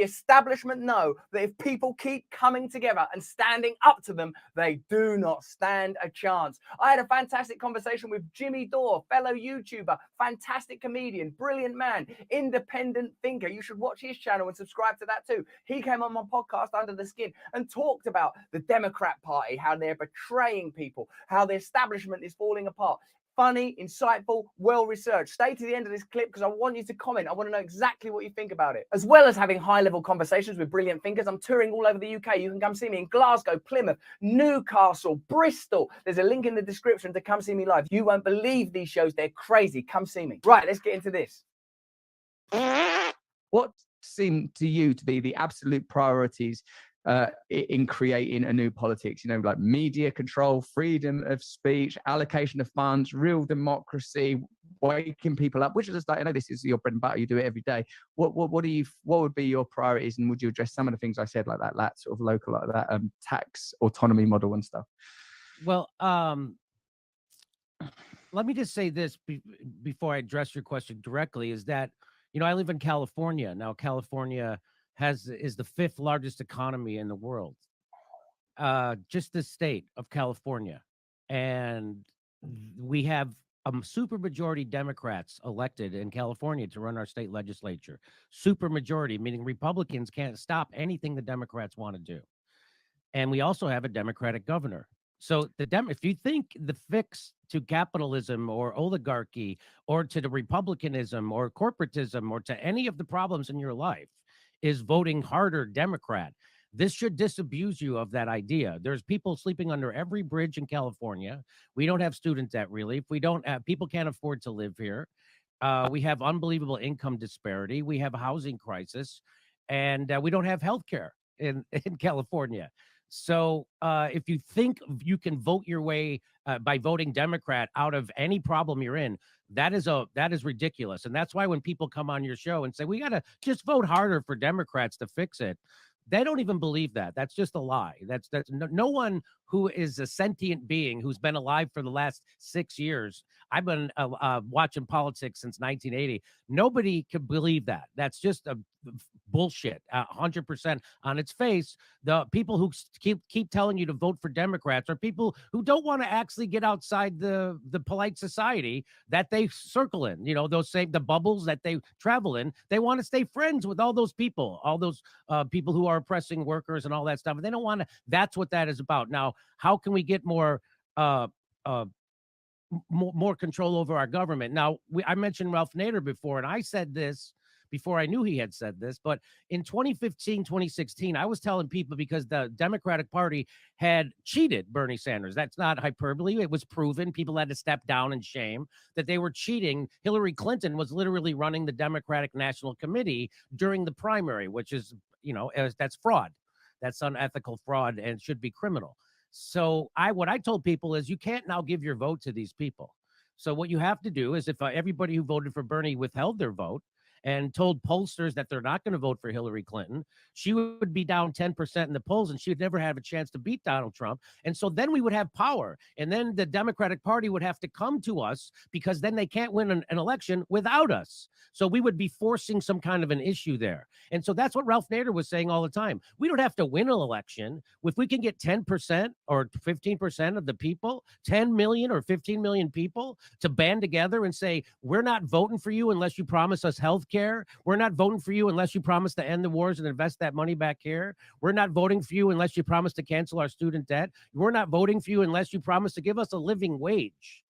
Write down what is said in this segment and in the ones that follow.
The establishment know that if people keep coming together and standing up to them, they do not stand a chance. I had a fantastic conversation with Jimmy Dore, fellow YouTuber, fantastic comedian, brilliant man, independent thinker. You should watch his channel and subscribe to that too. He came on my podcast, Under the Skin, and talked about the Democrat Party, how they're betraying people, how the establishment is falling apart. Funny, insightful, well-researched. Stay to the end of this clip because I want you to comment. I want to know exactly what you think about it. As well as having high-level conversations with brilliant thinkers, I'm touring all over the UK. You can come see me in Glasgow, Plymouth, Newcastle, Bristol. There's a link in the description to come see me live. You won't believe these shows. They're crazy. Come see me. Right, let's get into this. What seem to you to be the absolute priorities in creating a new politics, you know, like media control, freedom of speech, allocation of funds, real democracy, waking people up, which is just like, I know this is your bread and butter, you do it every day. What would be your priorities, and would you address some of the things I said, like that sort of local, like that tax autonomy model and stuff? Well, let me just say this before I address your question directly, is that, you know, I live in California. Now, California is the 5th largest economy in the world, just the state of California. And we have a super majority Democrats elected in California to run our state legislature. Super majority, meaning Republicans can't stop anything the Democrats want to do. And we also have a Democratic governor. So if you think the fix to capitalism or oligarchy or to the republicanism or corporatism or to any of the problems in your life is voting harder Democrat, this should disabuse you of that idea. There's people sleeping under every bridge in California. We don't have student debt relief. We don't have, people can't afford to live here. We have unbelievable income disparity. We have a housing crisis, and we don't have health care in California. So if you think you can vote your way by voting Democrat out of any problem you're in, that is ridiculous. And that's why when people come on your show and say, we got to just vote harder for Democrats to fix it, they don't even believe that. That's just a lie. That's no one who is a sentient being who's been alive for the last 6 years. I've been watching politics since 1980. Nobody could believe that. That's just a bullshit, 100% on its face. The people who keep telling you to vote for Democrats are people who don't want to actually get outside the polite society that they circle in. You know, the bubbles that they travel in. They want to stay friends with all those people people who are oppressing workers and all that stuff. And they don't want to. That's what that is about. Now, how can we get more control over our government? Now, I mentioned Ralph Nader before, and I said this before I knew he had said this, but in 2015, 2016, I was telling people, because the Democratic Party had cheated Bernie Sanders. That's not hyperbole. It was proven. People had to step down in shame that they were cheating. Hillary Clinton was literally running the Democratic National Committee during the primary, which is, you know, that's fraud. That's unethical fraud and should be criminal. So what I told people is, you can't now give your vote to these people. So what you have to do is, if everybody who voted for Bernie withheld their vote and told pollsters that they're not going to vote for Hillary Clinton, she would be down 10% in the polls, and she would never have a chance to beat Donald Trump. And so then we would have power. And then the Democratic Party would have to come to us, because then they can't win an election without us. So we would be forcing some kind of an issue there. And so that's what Ralph Nader was saying all the time. We don't have to win an election. If we can get 10% or 15% of the people, 10 million or 15 million people, to band together and say, we're not voting for you unless you promise us health care. We're not voting for you unless you promise to end the wars and invest that money back here. We're not voting for you unless you promise to cancel our student debt. We're not voting for you unless you promise to give us a living wage.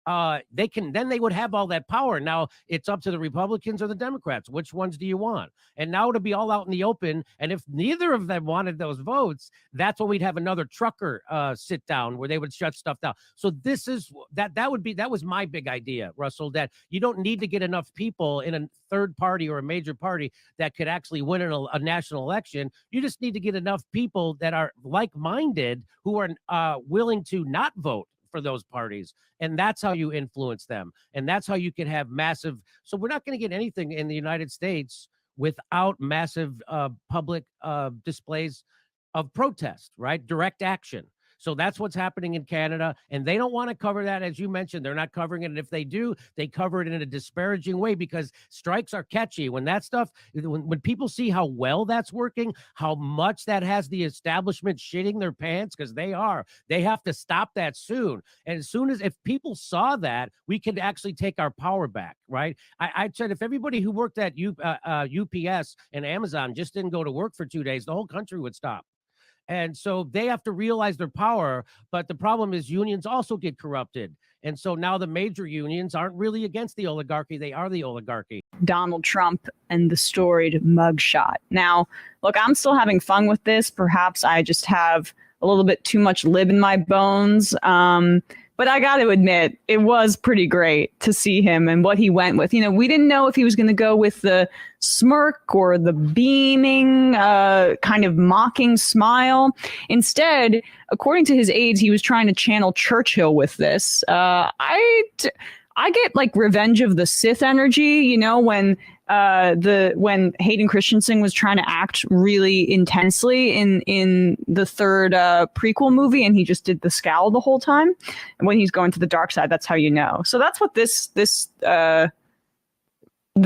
They would have all that power. Now it's up to the Republicans or the Democrats. Which ones do you want? And now to be all out in the open. And if neither of them wanted those votes, that's when we'd have another trucker sit down where they would shut stuff down. So this is that was my big idea, Russell, that you don't need to get enough people in a third party or a major party that could actually win a national election. You just need to get enough people that are like-minded, who are willing to not vote for those parties. And that's how you influence them. And that's how you can have massive. So we're not going to get anything in the United States without massive public displays of protest, right? Direct action. So that's what's happening in Canada. And they don't want to cover that. As you mentioned, they're not covering it. And if they do, they cover it in a disparaging way because strikes are catchy. When that stuff, when people see how well that's working, how much that has the establishment shitting their pants, because they have to stop that soon. And as soon as, if people saw that, we could actually take our power back, right? I said, if everybody who worked at UPS and Amazon just didn't go to work for 2 days, the whole country would stop. And so they have to realize their power. But the problem is unions also get corrupted. And so now the major unions aren't really against the oligarchy. They are the oligarchy. Donald Trump and the storied mugshot. Now, look, I'm still having fun with this. Perhaps I just have a little bit too much lib in my bones. But I got to admit, it was pretty great to see him and what he went with. You know, we didn't know if he was going to go with the smirk or the beaming, kind of mocking smile. Instead, according to his aides, he was trying to channel Churchill with this. I get like Revenge of the Sith energy, you know, when Hayden Christensen was trying to act really intensely in the third prequel movie, and he just did the scowl the whole time. And when he's going to the dark side, that's how you know. So that's what the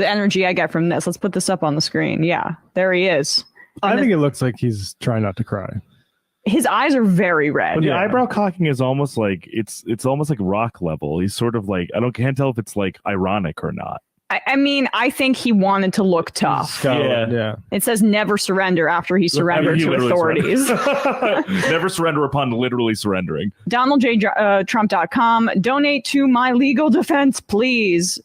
energy I get from this. Let's put this up on the screen. Yeah, there he is. I think it looks like he's trying not to cry. His eyes are very red. But the eyebrow cocking is almost like it's almost like rock level. He's sort of like, can't tell if it's like ironic or not. I mean, I think he wanted to look tough. Yeah. It says never surrender after he surrendered to authorities. Never surrender upon literally surrendering. DonaldJTrump.com. Donate to my legal defense, please.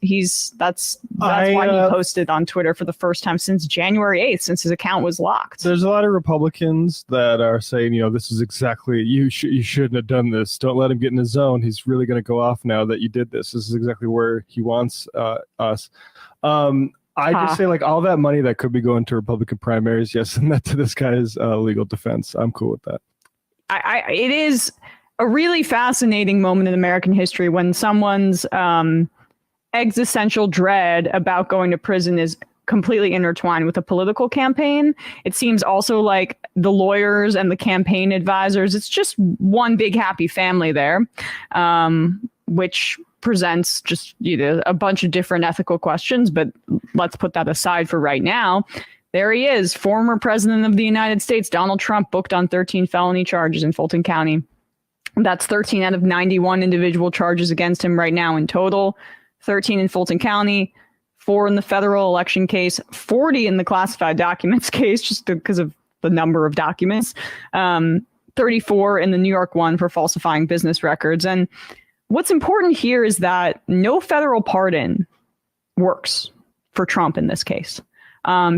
That's why he posted on Twitter for the first time since January 8th, since his account was locked. There's a lot of Republicans that are saying, you know, this is exactly, you shouldn't have done this. Don't let him get in his zone. He's really going to go off now that you did this. This is exactly where he wants us. I just say, like, all that money that could be going to Republican primaries, yes, send that to this guy's legal defense. I'm cool with that. It is a really fascinating moment in American history when someone's existential dread about going to prison is completely intertwined with a political campaign. It seems also like the lawyers and the campaign advisors, it's just one big happy family there, which presents just, you know, a bunch of different ethical questions, but let's put that aside for right now. There he is, former president of the United States, Donald Trump, booked on 13 felony charges in Fulton County. That's 13 out of 91 individual charges against him right now in total. 13 in Fulton County, 4 in the federal election case, 40 in the classified documents case, just because of the number of documents, 34 in the New York one for falsifying business records. And what's important here is that no federal pardon works for Trump in this case,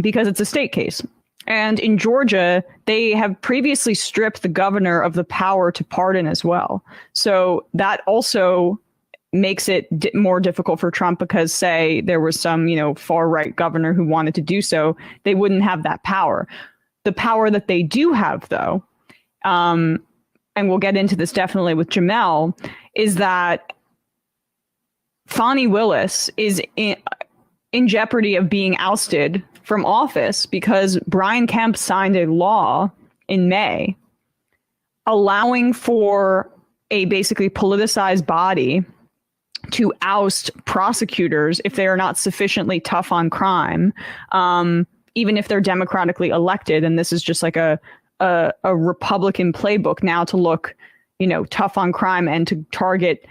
because it's a state case. And in Georgia, they have previously stripped the governor of the power to pardon as well. So that also makes it more difficult for Trump, because say there was some, you know, far right governor who wanted to do so, they wouldn't have that power. The power that they do have, though, and we'll get into this definitely with Jamaal, is that Fani Willis is in jeopardy of being ousted from office because Brian Kemp signed a law in May allowing for a basically politicized body to oust prosecutors if they are not sufficiently tough on crime, even if they're democratically elected. And this is just like a Republican playbook now to look, you know, tough on crime and to target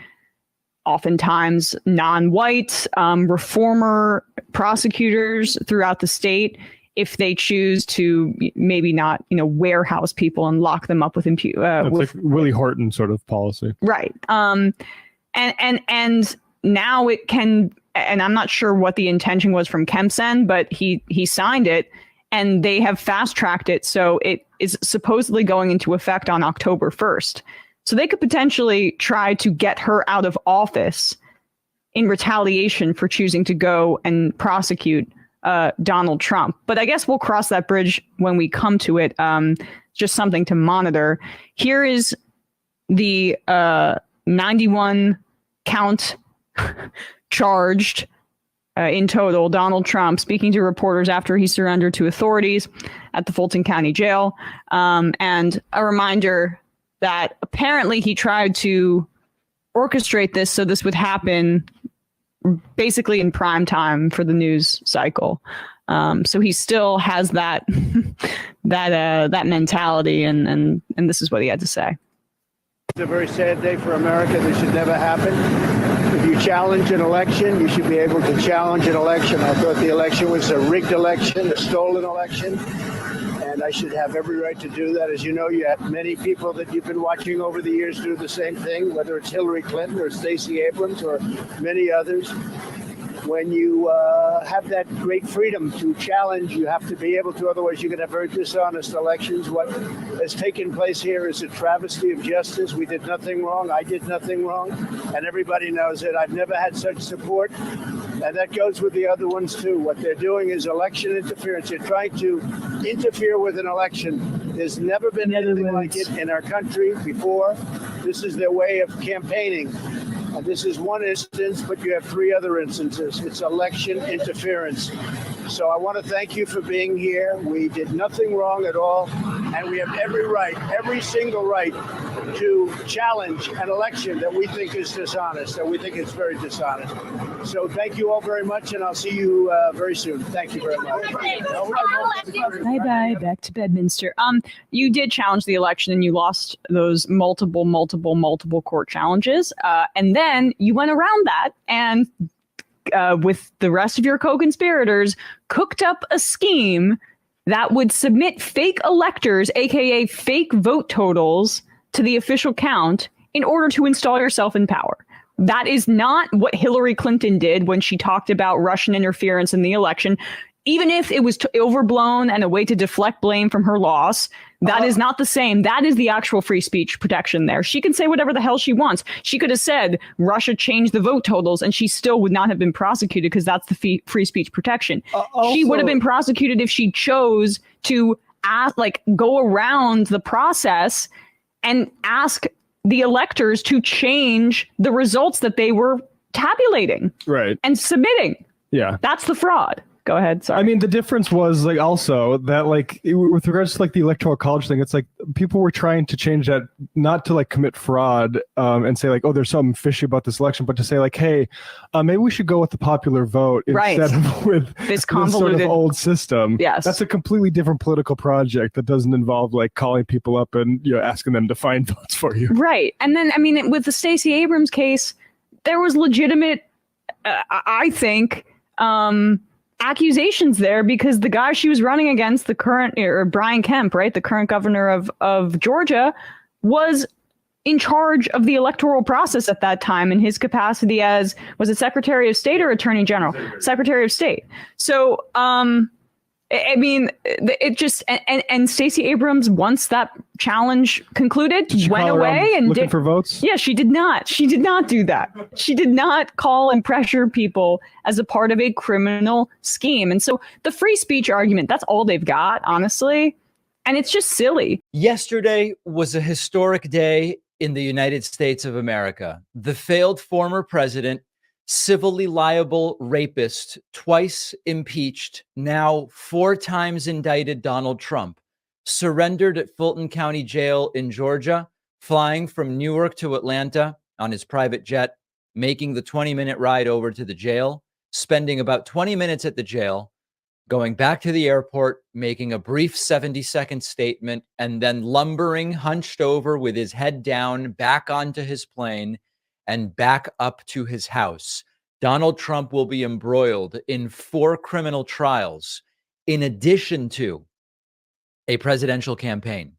oftentimes non-white reformer prosecutors throughout the state if they choose to maybe not, you know, warehouse people and lock them up with it's like Willie Horton sort of policy, right? And now it can, and I'm not sure what the intention was from Kemp's end, but he signed it, and they have fast tracked it, so it is supposedly going into effect on October 1st. So they could potentially try to get her out of office in retaliation for choosing to go and prosecute Donald Trump. But I guess we'll cross that bridge when we come to it. Just something to monitor. Here is the 91 count charged in total. Donald Trump speaking to reporters after he surrendered to authorities at the Fulton County Jail. And a reminder, that apparently he tried to orchestrate this so this would happen basically in prime time for the news cycle. So he still has that that mentality, and this is what he had to say. It's a very sad day for America. This should never happen. If you challenge an election, you should be able to challenge an election. I thought the election was a rigged election, a stolen election, and I should have every right to do that. As you know, you have many people that you've been watching over the years do the same thing, whether it's Hillary Clinton or Stacey Abrams or many others. When you have that great freedom to challenge, you have to be able to, otherwise you're going to have very dishonest elections. What has taken place here is a travesty of justice. We did nothing wrong. I did nothing wrong. And everybody knows it. I've never had such support. And that goes with the other ones, too. What they're doing is election interference. They're trying to interfere with an election. There's never been anything like it in our country before. This is their way of campaigning. And this is one instance, but you have 3 other instances. It's election interference. So I want to thank you for being here. We did nothing wrong at all. And we have every right, every single right to challenge an election that we think is dishonest, that we think is very dishonest. So thank you all very much, and I'll see you very soon. Thank you very much. Bye-bye, back to Bedminster. You did challenge the election, and you lost those multiple court challenges. And then you went around that and with the rest of your co-conspirators, cooked up a scheme that would submit fake electors, aka fake vote totals, to the official count in order to install yourself in power. That is not what Hillary Clinton did when she talked about Russian interference in the election. Even if it was overblown and a way to deflect blame from her loss, that is not the same. That is the actual free speech protection there. She can say whatever the hell she wants. She could have said Russia changed the vote totals and she still would not have been prosecuted because that's the free speech protection. She would have been prosecuted if she chose to go around the process and ask the electors to change the results that they were tabulating and submitting. Yeah. That's the fraud. Go ahead. Sorry. I mean, the difference was also that with regards to the electoral college thing, it's people were trying to change that, not to commit fraud and say oh, there's something fishy about this election, but to say hey, maybe we should go with the popular vote instead of with this convoluted sort of old system. Yes. That's a completely different political project that doesn't involve calling people up and asking them to find votes for you. Right. And then, with the Stacey Abrams case, there was legitimate, I think, accusations there because the guy she was running against, the current Brian Kemp, right, the current governor of Georgia, was in charge of the electoral process at that time in his capacity as, was it Secretary of State or Attorney General? Secretary of State. So, it just and Stacey Abrams, once that challenge concluded, went away and looking for votes. Yeah, she did not. She did not do that. She did not call and pressure people as a part of a criminal scheme. And so the free speech argument, that's all they've got, honestly. And it's just silly. Yesterday was a historic day in the United States of America. The failed former president, civilly liable rapist, twice impeached, now 4 times indicted Donald Trump, surrendered at Fulton County Jail in Georgia, flying from Newark to Atlanta on his private jet, making the 20-minute ride over to the jail, spending about 20 minutes at the jail, going back to the airport, making a brief 70-second statement, and then lumbering hunched over with his head down back onto his plane and back up to his house. Donald Trump will be embroiled in 4 criminal trials, in addition to a presidential campaign,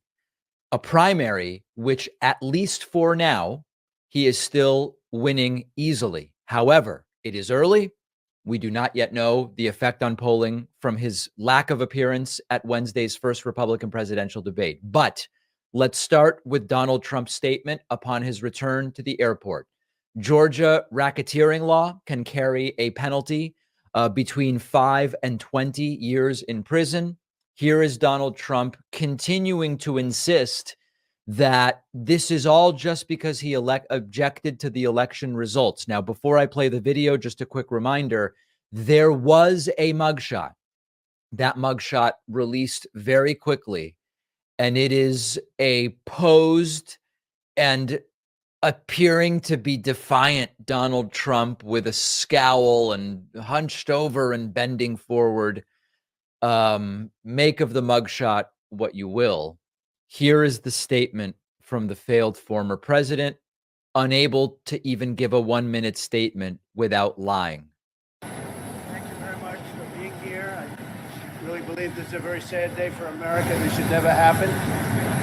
a primary, which at least for now, he is still winning easily. However, it is early. We do not yet know the effect on polling from his lack of appearance at Wednesday's first Republican presidential debate. But let's start with Donald Trump's statement upon his return to the airport. Georgia racketeering law can carry a penalty between 5 and 20 years in prison. Here is Donald Trump continuing to insist that this is all just because he objected to the election results. Now, before I play the video, just a quick reminder, there was a mugshot. That mugshot released very quickly, and it is a posed and appearing to be defiant Donald Trump with a scowl and hunched over and bending forward. Make of the mugshot what you will. Here is the statement from the failed former president, unable to even give a 1-minute statement without lying. Thank you very much for being here. I really believe this is a very sad day for America. This should never happen.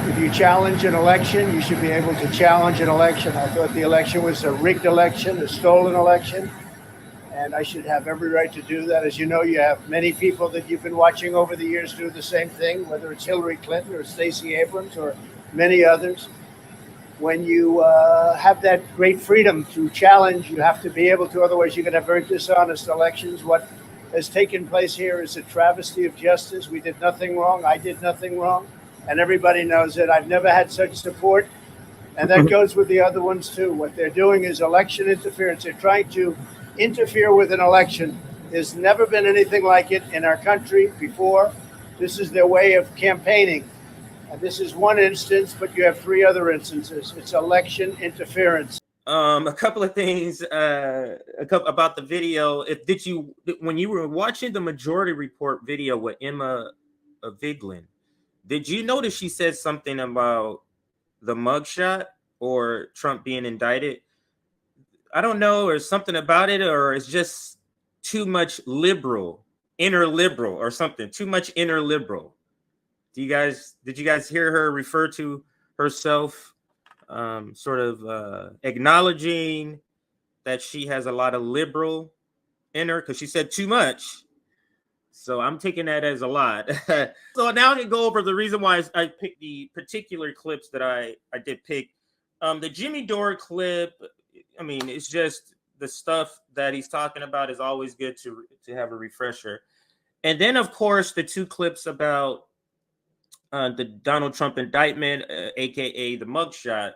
If you challenge an election, you should be able to challenge an election. I thought the election was a rigged election, a stolen election, and I should have every right to do that. As you know, you have many people that you've been watching over the years do the same thing, whether it's Hillary Clinton or Stacey Abrams or many others. When you have that great freedom to challenge, you have to be able to, otherwise you're going to have very dishonest elections. What has taken place here is a travesty of justice. We did nothing wrong. I did nothing wrong. And everybody knows it. I've never had such support. And that goes with the other ones too. What they're doing is election interference. They're trying to interfere with an election. There's never been anything like it in our country before. This is their way of campaigning. And this is one instance, but you have 3 other instances. It's election interference. A couple of things about the video. When you were watching the Majority Report video with Emma Vigeland, did you notice she said something about the mugshot or Trump being indicted? I don't know, or something about it, or it's just too much inner liberal or something, too much inner liberal. Did you guys hear her refer to herself sort of acknowledging that she has a lot of liberal in her, because she said too much? So I'm taking that as a lot. So now I can go over the reason why I picked the particular clips that I did pick. The Jimmy Dore clip, I mean, it's just the stuff that he's talking about is always good to have a refresher. And then, of course, the 2 clips about the Donald Trump indictment, aka the mugshot,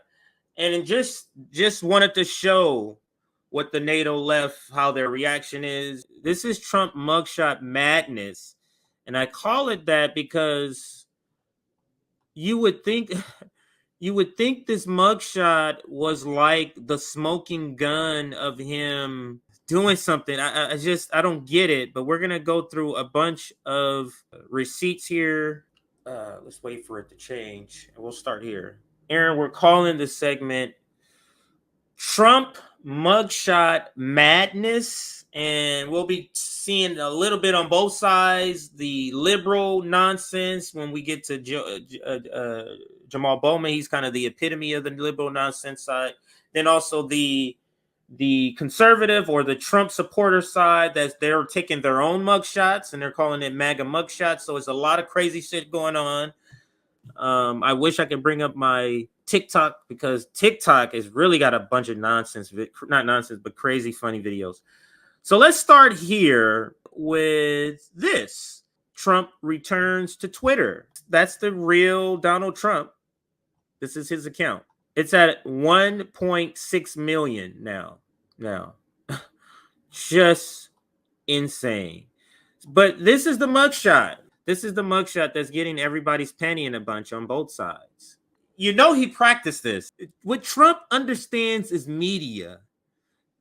and just wanted to show what the NATO left, how their reaction is. This is Trump mugshot madness, and I call it that because you would think this mugshot was like the smoking gun of him doing something. I don't get it. But we're gonna go through a bunch of receipts here. Let's wait for it to change. We'll start here. Aaron, we're calling this segment Trump Mugshot Madness, and we'll be seeing a little bit on both sides, the liberal nonsense when we get to Jamaal Bowman. He's kind of the epitome of the liberal nonsense side. Then also the conservative or the Trump supporter side, that they're taking their own mugshots and they're calling it MAGA mugshots. So it's a lot of crazy shit going on. I wish I could bring up my TikTok, because TikTok has really got a bunch of nonsense, not nonsense, but crazy funny videos. So let's start here with this. Trump returns to Twitter. That's the real Donald Trump. This is his account. It's at 1.6 million now. Just insane. But this is the mugshot. This is the mugshot that's getting everybody's penny in a bunch on both sides. You know he practiced this. What Trump understands is media.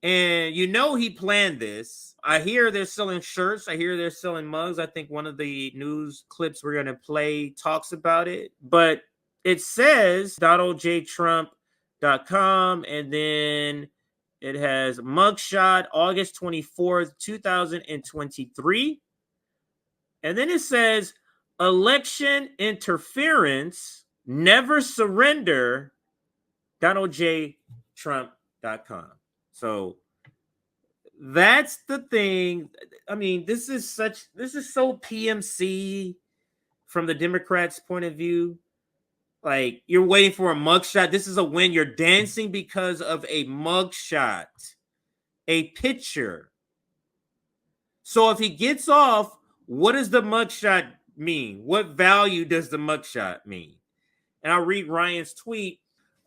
And you know he planned this. I hear they're selling shirts. I hear they're selling mugs. I think one of the news clips we're going to play talks about it. But it says DonaldJTrump.com, and then it has mugshot August 24th, 2023. And then it says election interference, never surrender, DonaldJTrump.com. So that's the thing. I mean, this is so PMC from the Democrats' point of view. Like, you're waiting for a mugshot. This is a win. You're dancing because of a mugshot, a picture. So if he gets off, what does the mugshot mean? What value does the mugshot mean? And I'll read Ryan's tweet.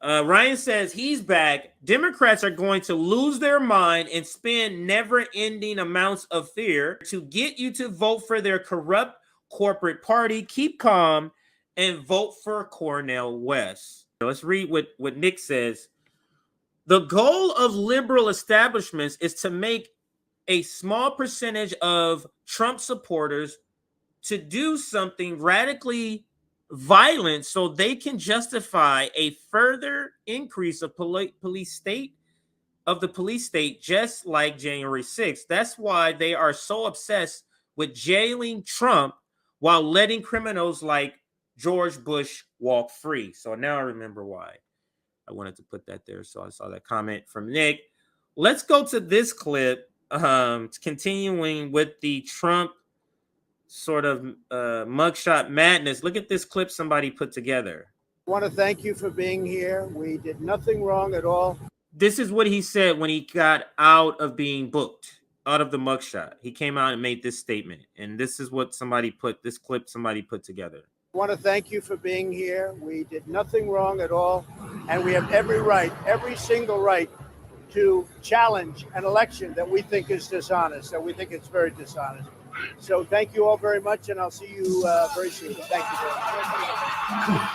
Ryan says he's back. Democrats are going to lose their mind and spend never-ending amounts of fear to get you to vote for their corrupt corporate party. Keep calm and vote for Cornel West. Let's read what Nick says. The goal of liberal establishments is to make a small percentage of Trump supporters to do something radically violent so they can justify a further increase of police state, just like January 6th. That's why they are so obsessed with jailing Trump while letting criminals like George Bush walk free. So now I remember why I wanted to put that there. So I saw that comment from Nick. Let's go to this clip, continuing with the Trump sort of mugshot madness. Look at this clip somebody put together. I want to thank you for being here. We did nothing wrong at all. This is what he said when he got out of being booked, out of the mugshot. He came out and made this statement. And this is what this clip somebody put together. I want to thank you for being here. We did nothing wrong at all. And we have every right, every single right, to challenge an election that we think is dishonest, that we think it's very dishonest. So thank you all very much, and I'll see you very soon. Thank you very much.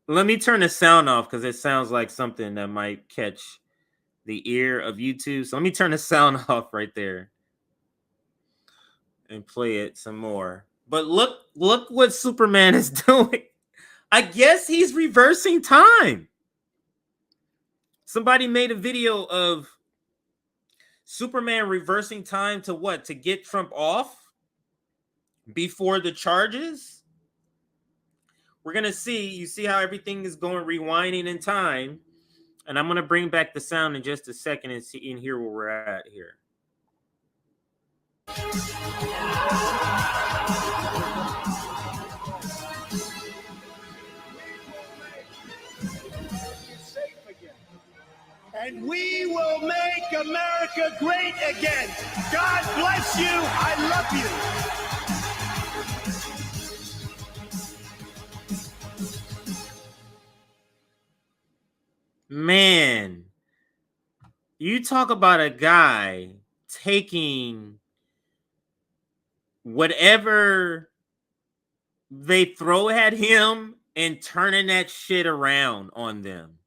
Let me turn the sound off because it sounds like something that might catch the ear of YouTube. So let me turn the sound off right there and play it some more. But look what Superman is doing. I guess he's reversing time. Somebody made a video of Superman reversing time to what? To get Trump off before the charges? We're going to see. You see how everything is going rewinding in time. And I'm going to bring back the sound in just a second and see and hear where we're at here. And we will make America great again. God bless you. I love you. Man, you talk about a guy taking whatever they throw at him and turning that shit around on them.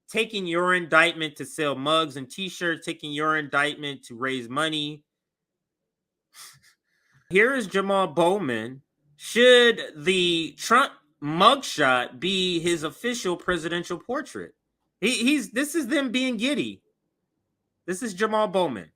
Taking your indictment to sell mugs and t-shirts, taking your indictment to raise money. Here is Jamaal Bowman. Should the Trump mugshot be his official presidential portrait? This is them being giddy. This is Jamaal Bowman.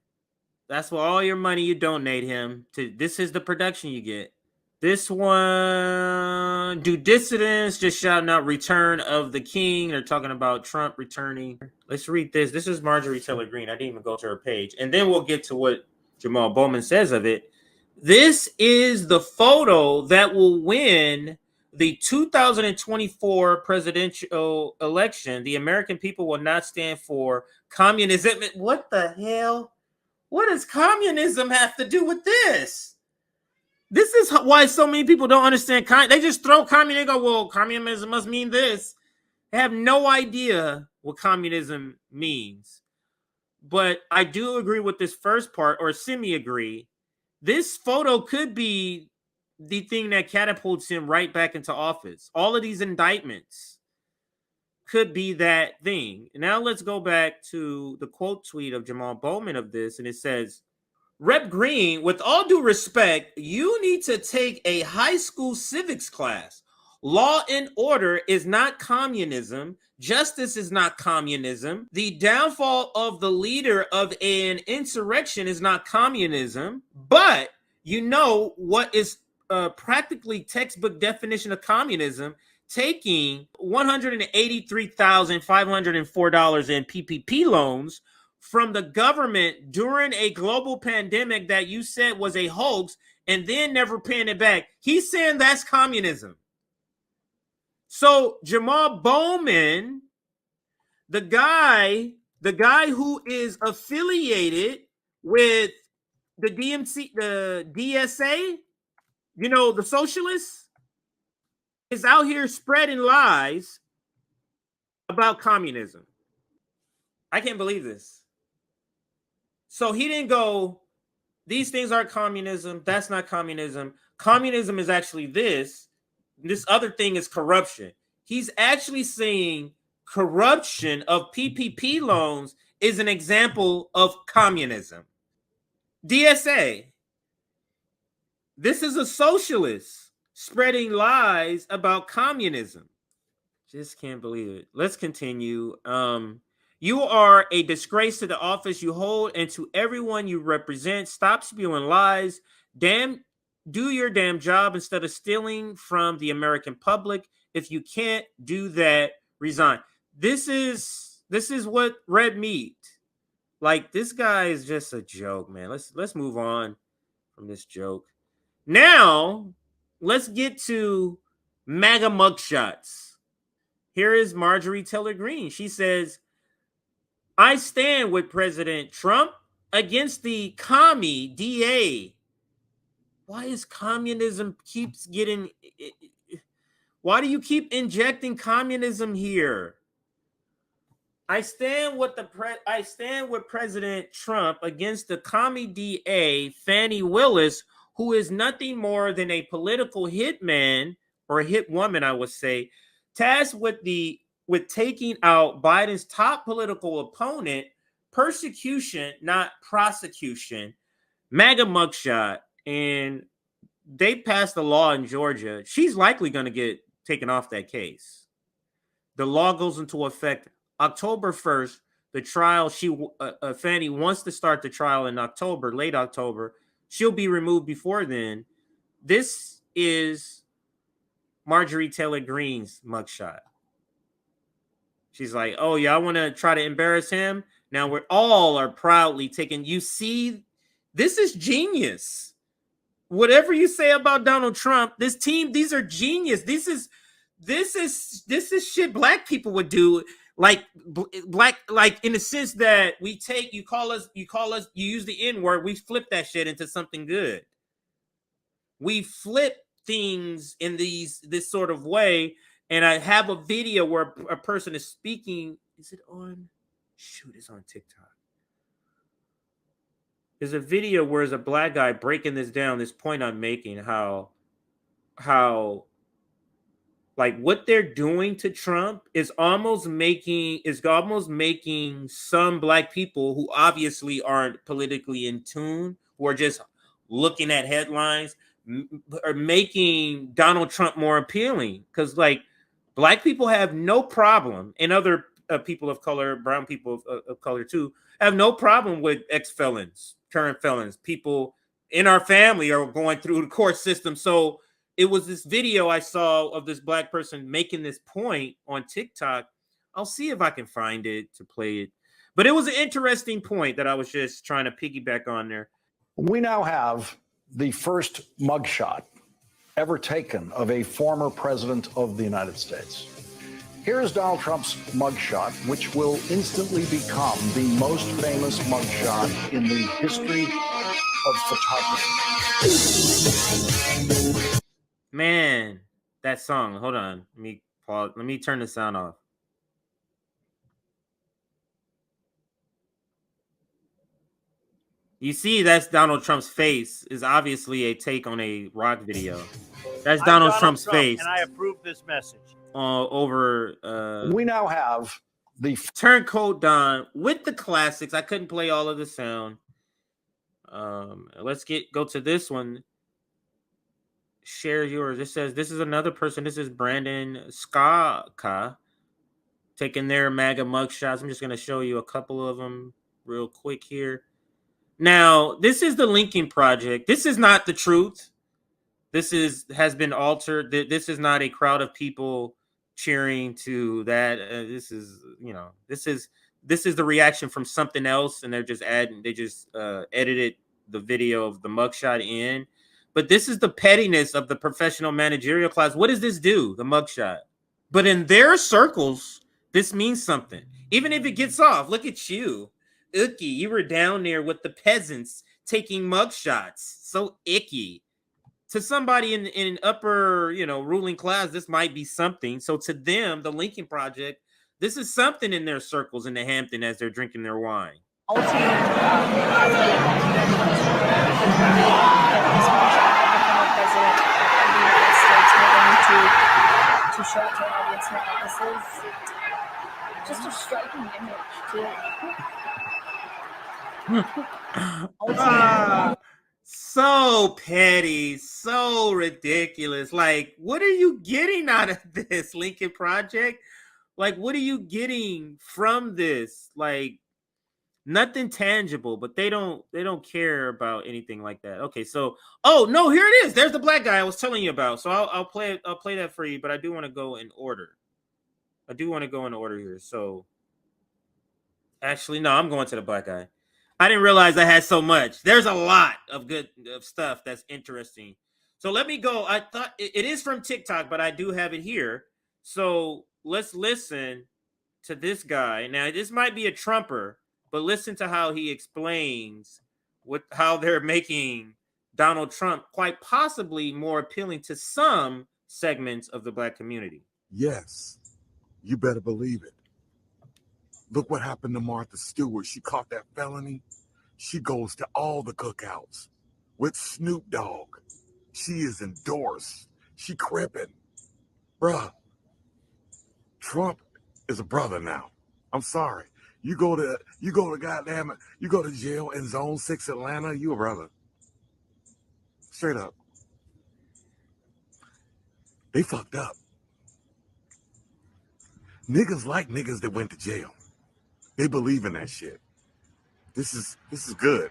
That's why all your money you donate him to. This is the production you get. This one, do dissidents just shouting out return of the king? They're talking about Trump returning. Let's read this. This is Marjorie Taylor Greene. I didn't even go to her page. And then we'll get to what Jamaal Bowman says of it. This is the photo that will win the 2024 presidential election. The American people will not stand for communism. What the hell? What does communism have to do with this? This is why so many people don't understand. They just throw communism. They go, well, communism must mean this. They have no idea what communism means. But I do agree with this first part, or semi-agree. This photo could be the thing that catapults him right back into office. All of these indictments could be that thing. Now let's go back to the quote tweet of Jamaal Bowman of this, and it says, Rep. Green, with all due respect, you need to take a high school civics class. Law and order is not communism. Justice is not communism. The downfall of the leader of an insurrection is not communism. But you know what is practically textbook definition of communism? Taking $183,504 in PPP loans from the government during a global pandemic that you said was a hoax and then never paying it back. He's saying that's communism. So Jamaal Bowman, the guy who is affiliated with the DMC, the DSA, you know, the socialists, is out here spreading lies about communism. I can't believe this. So he didn't go, these things are communism. That's not communism. Communism is actually this. This other thing is corruption. He's actually saying corruption of PPP loans is an example of communism. DSA. This is a socialist spreading lies about communism. Just can't believe it. Let's continue. You are a disgrace to the office you hold and to everyone you represent. Stop spewing lies. Do your damn job instead of stealing from the American public. If you can't do that, resign. This is what red meat. Like, this guy is just a joke, man. Let's move on from this joke. Now, let's get to MAGA mugshots. Here is Marjorie Taylor Greene. She says, I stand with President Trump against the commie DA. Why is communism keeps getting... Why do you keep injecting communism here? I stand with President Trump against the commie DA, Fani Willis, who is nothing more than a political hitman, or a hit woman, I would say, tasked with taking out Biden's top political opponent. Persecution, not prosecution. MAGA mugshot. And they passed a law in Georgia. She's likely going to get taken off that case. The law goes into effect October 1st. The trial, Fani wants to start the trial in October, late October. She'll be removed before then. This is Marjorie Taylor Greene's mugshot. She's like, oh, yeah, I want to try to embarrass him. Now we're all are proudly taking. You see, this is genius. Whatever you say about Donald Trump, this team, these are genius. This is shit black people would do. Like black, like in the sense that you use the N-word, we flip that shit into something good. We flip things in this sort of way. And I have a video where a person is speaking. Is it on? Shoot, it's on TikTok. There's a video where there's a black guy breaking this down, this point I'm making, how like what they're doing to Trump is almost making some black people who obviously aren't politically in tune, who are just looking at headlines, are making Donald Trump more appealing. Because like black people have no problem, and other people of color, brown people of color too, have no problem with ex-felons, current felons. People in our family are going through the court system. So it was this video I saw of this black person making this point on TikTok. I'll see if I can find it to play it. But it was an interesting point that I was just trying to piggyback on there. We now have the first mugshot ever taken of a former president of the United States. Here is Donald Trump's mugshot, which will instantly become the most famous mugshot in the history of photography. Man, that song. Hold on. Let me pause. Let me turn the sound off. You see, that's Donald Trump's face. Is obviously a take on a rock video. That's Donald Trump's face. And I approve this message. We now have the Turncoat Don with the classics. I couldn't play all of the sound. Let's go to this one. Share yours. It says this is another person. This is Brandon Skaka taking their MAGA mugshots. I'm just going to show you a couple of them real quick here. Now, this is the Lincoln Project. This is not the truth. This has been altered. This is not a crowd of people cheering to that. This is the reaction from something else, and they just edited the video of the mugshot in. But this is the pettiness of the professional managerial class. What does this do? The mugshot. But in their circles, this means something. Even if it gets off, look at you. Icky, you were down there with the peasants taking mugshots. So icky. To somebody in upper, ruling class, this might be something. So to them, the Lincoln Project, This is something in their circles in the Hampton as they're drinking their wine. To show it to an audience now. This is just a striking image. So petty, so ridiculous. Like, what are you getting out of this, Lincoln Project? Like, what are you getting from this? Like, nothing tangible, but they don't care about anything like that. Okay, so oh no, here it is. There's the black guy I was telling you about. So I'll play that for you, but I do want to go in order. Here. So actually, no, I'm going to the black guy. I didn't realize I had so much. There's a lot of good stuff that's interesting. So let me go. I thought it is from TikTok, but I do have it here. So let's listen to this guy. Now, this might be a Trumper, but listen to how he explains how they're making Donald Trump quite possibly more appealing to some segments of the black community. Yes, you better believe it. Look what happened to Martha Stewart. She caught that felony. She goes to all the cookouts with Snoop Dogg. She is endorsed. She crippin'. Bruh, Trump is a brother now. I'm sorry. You go to jail in Zone 6 Atlanta, you a brother. Straight up. They fucked up. Niggas like niggas that went to jail. They believe in that shit. This is good.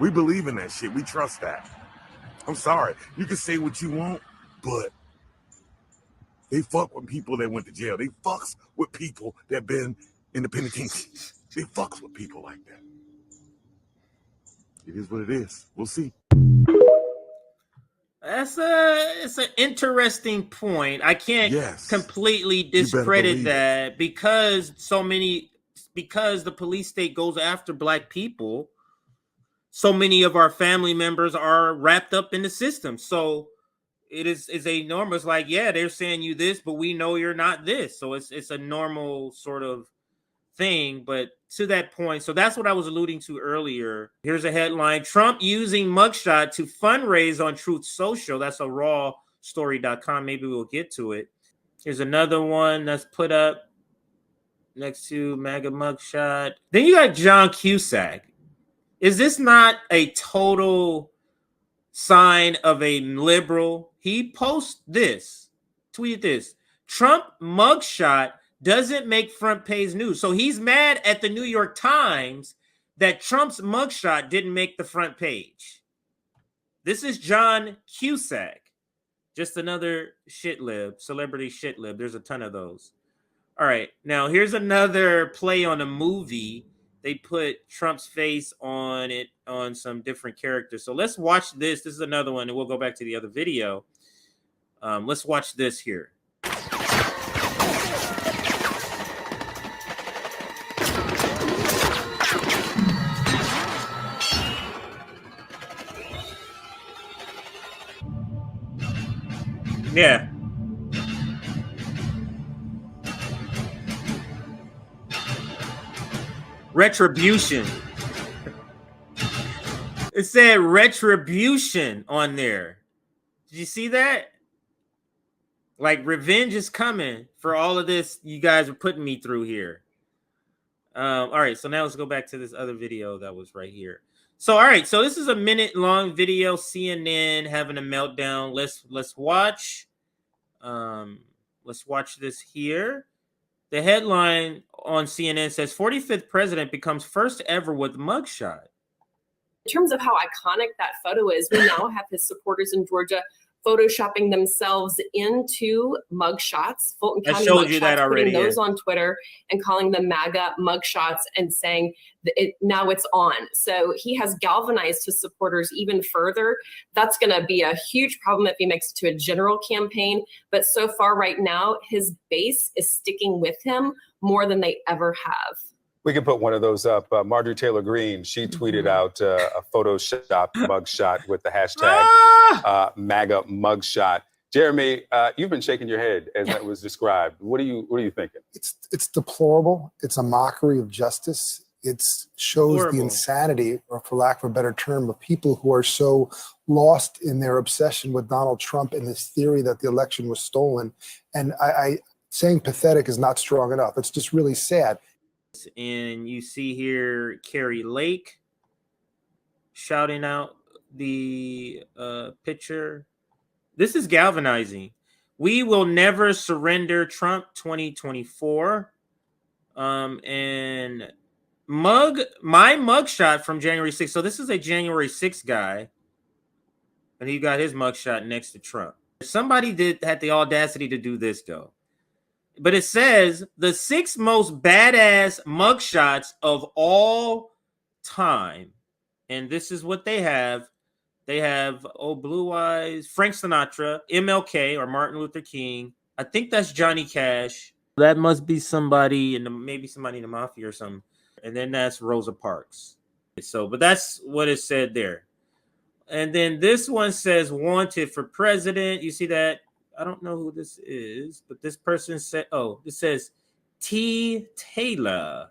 We believe in that shit. We trust that. I'm sorry. You can say what you want, but they fuck with people that went to jail. They fucks with people that been in the penitentiary. They fucks with people like that. It is what it is. We'll see. It's an interesting point. I can't completely discredit that because the police state goes after black people. So many of our family members are wrapped up in the system. So it is a normal. It's like, yeah, they're saying you this, but we know you're not this. So it's a normal sort of thing. But to that point, so that's what I was alluding to earlier. Here's a headline: Trump using mugshot to fundraise on Truth Social. That's a rawstory.com. Maybe we'll get to it. Here's another one that's put up next to MAGA mugshot. Then you got John Cusack. Is this not a total sign of a liberal? He posts this, tweeted this: Trump mugshot doesn't make front page news. So he's mad at the New York Times that Trump's mugshot didn't make the front page. This is John Cusack, just another shit lib, celebrity shit lib. There's a ton of those. All right, now here's another play on a movie. They put Trump's face on it on some different characters. So let's watch this. This is another one, and we'll go back to the other video. Let's watch this here. Yeah. Retribution. It said retribution on there. Did you see that? Like, revenge is coming for all of this you guys are putting me through here. All right, so now let's go back to this other video that was right here. So, all right, so this is a minute-long video, CNN having a meltdown. Let's watch. Let's watch this here. The headline on CNN says 45th president becomes first ever with mugshot. In terms of how iconic that photo is, we now have his supporters in Georgia photoshopping themselves into mugshots. Fulton County I showed mugshots, you that already. putting those on Twitter and calling them MAGA mugshots and saying that now it's on. So he has galvanized his supporters even further. That's going to be a huge problem if he makes it to a general campaign. But so far right now, his base is sticking with him more than they ever have. We can put one of those up. Marjorie Taylor Greene, she tweeted out a Photoshop mugshot with the hashtag MAGA mugshot. Jeremy, you've been shaking your head as that was described. What are you thinking? It's deplorable. It's a mockery of justice. It shows Horrible. the insanity, or for lack of a better term, of people who are so lost in their obsession with Donald Trump and this theory that the election was stolen. And I saying pathetic is not strong enough. It's just really sad. And you see here Carrie Lake shouting out the picture. This is galvanizing. We will never surrender, Trump 2024. And my mugshot from January 6th. So this is a January 6th guy. And he got his mugshot next to Trump. Somebody had the audacity to do this though. But it says the 6 most badass mugshots of all time. And this is what they have. They have, Blue Eyes, Frank Sinatra, MLK or Martin Luther King. I think that's Johnny Cash. That must be somebody maybe somebody in the mafia or something. And then that's Rosa Parks. So, but that's what it said there. And then this one says wanted for president. You see that? I don't know who this is, but this person said, this says T. Taylor.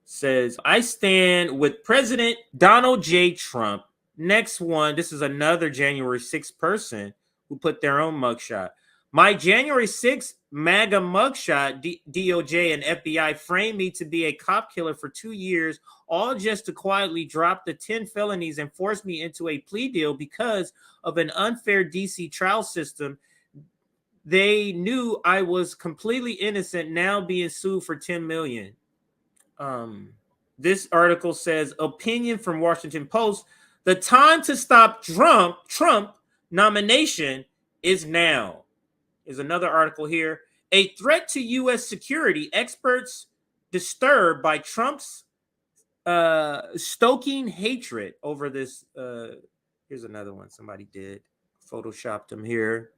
Says, I stand with President Donald J. Trump. Next one, this is another January 6th person who put their own mugshot. My January 6th MAGA mugshot, DOJ and FBI framed me to be a cop killer for 2 years, all just to quietly drop the 10 felonies and force me into a plea deal because of an unfair DC trial system. They knew I was completely innocent, now being sued for $10 million. This article says, opinion from Washington Post, the time to stop Trump nomination is now. Is another article here. A threat to U.S. security, experts disturbed by Trump's stoking hatred over this. Here's another one somebody did. Photoshopped him here.